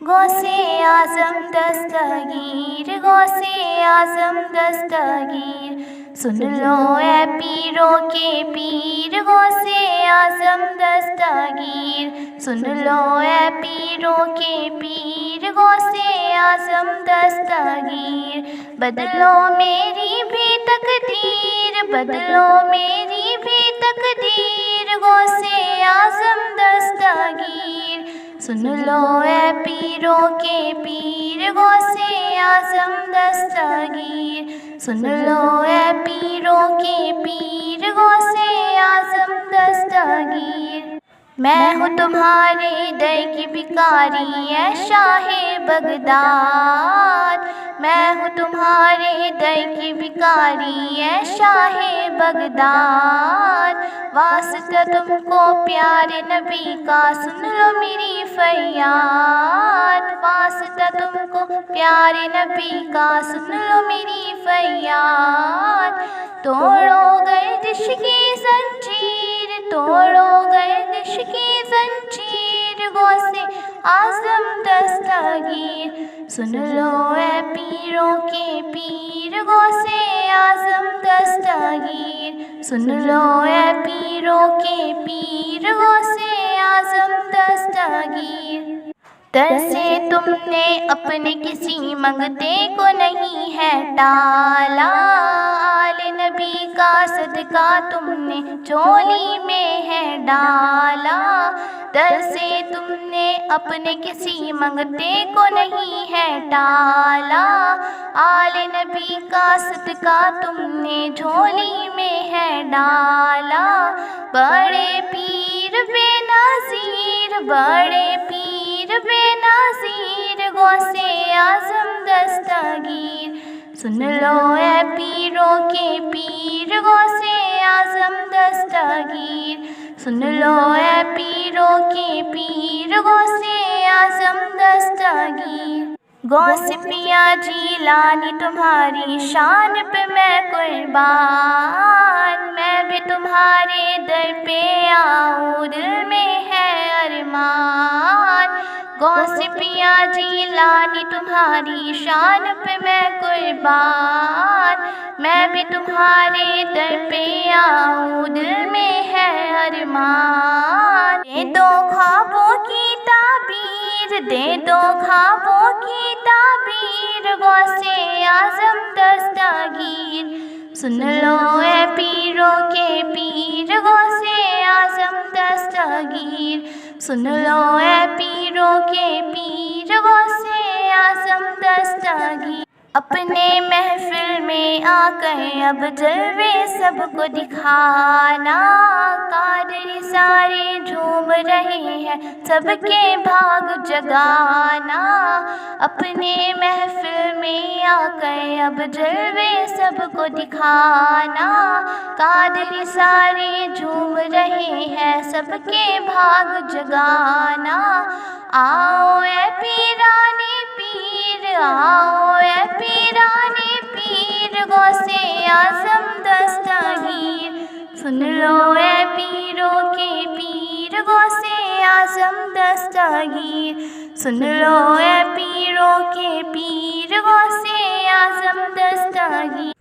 غوثِ اعظم دستگیر، غوثِ اعظم دستگیر، سن لو اے پیروں کے پیر، غوثِ اعظم دستگیر، سن لو اے پیروں کے پیر، غوثِ اعظم دستگیر، بدلو میری بھی تقدیر، بدلو میری بھی تقدیر، غوثِ اعظم دستگیر، سن لو اے پیروں کے پیر، غوثِ اعظم دستگیر، سن لو اے پیروں کے پیر، غوثِ اعظم دستگیر، میں ہوں تمہارے در کی بھکاری اے شاہ بغداد، میں ہوں تمہارے در کی بھکاری اے شاہ بغداد، واسطہ تم کو پیارے نبی کا، سن لو میری فریاد، واسطہ تم کو پیارے نبی کا، سن لو میری فریاد، توڑو گردش کی زنجیر، توڑو گردش کی زنجیر، غوثِ اعظم دستگیر، سن لو اے پیروں کے پیر، غوثِ اعظم دستگیر، سن لو اے پیروں کے پیر، غوثِ اعظم دستگیر، ترسے تم نے اپنے کسی منگتے کو نہیں ہے ٹالا، آل نبی کا صدقہ تم نے چولی میں ہے ڈالا، ترسے تم نے اپنے کسی منگتے کو نہیں ہے ٹالا، آل نبی کا صدقہ تم نے جھولی میں ہے ڈالا، بڑے پیر بے نظیر، بڑے پیر بے نظیر، غوثِ اعظم دستگیر، سن لو اے پیروں کے پیر، غوثِ اعظم دستگیر، سن لو اے پیروں کے پیر، غوثِ اعظم دستگیر، غوث پیا جیلانی تمہاری شان پہ میں قربان، میں بھی تمہارے در پہ آؤں، دل میں ہے ارمان، غوث پیا جیلانی تمہاری شان پہ میں قربان، میں بھی تمہارے در پہ آؤں، دل میں ہے ارمان، دے دو خوابوں کی تعبیر، دے دو خوابوں کی تعبیر، غوثِ اعظم دستگیر، سن لو اے پیروں کے پیر، غوثِ اعظم دستگیر، سن لو اے پیروں کے پیر، غوثِ اعظم دستگیر، اپنے محفل میں آ کر اب جلوے سب کو دکھانا، قادری سارے جھوم رہے ہیں سب کے بھاگ جگانا، اپنے محفل میں آ کر اب جلوے سب کو دکھانا، قادری سارے جھوم رہے ہیں سب کے بھاگ جگانا، آؤ اے پیرانے پیر، آؤ اے پیرانے پیر، غوثِ اعظم دستگیر، سن لو اے پیروں کے پیر، غوثِ اعظم دستگیر، سن لو اے پیروں کے پیر، غوثِ اعظم دستگیر،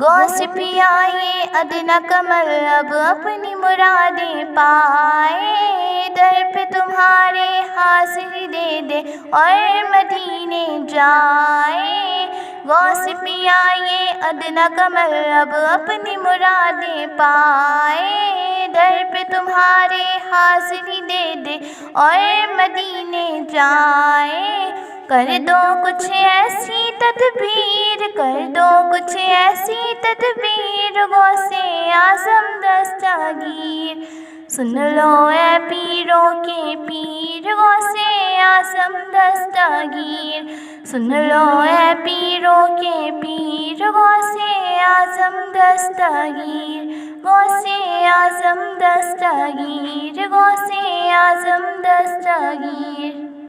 غوث پیا یہ ادنیٰ کمل اب اپنی مرادیں پائے، در پہ تمہارے حاضر دے دے اور مدینے جائے، غوث پیا یہ ادنیٰ کمل اب اپنی مرادیں پائے، در پہ تمہارے حاضر دے دے اور مدینے جائے، کر دو کچھ ایسی تدبیر، کر دو کچھ ایسی تدبیر، غوثِ اعظم دستگیر، سن لو اے پیروں کے پیر، غوثِ اعظم دستگیر، سن لو اے پیروں کے پیر، غوثِ اعظم دستگیر، غوثِ اعظم دستگیر، غوثِ اعظم دستگیر۔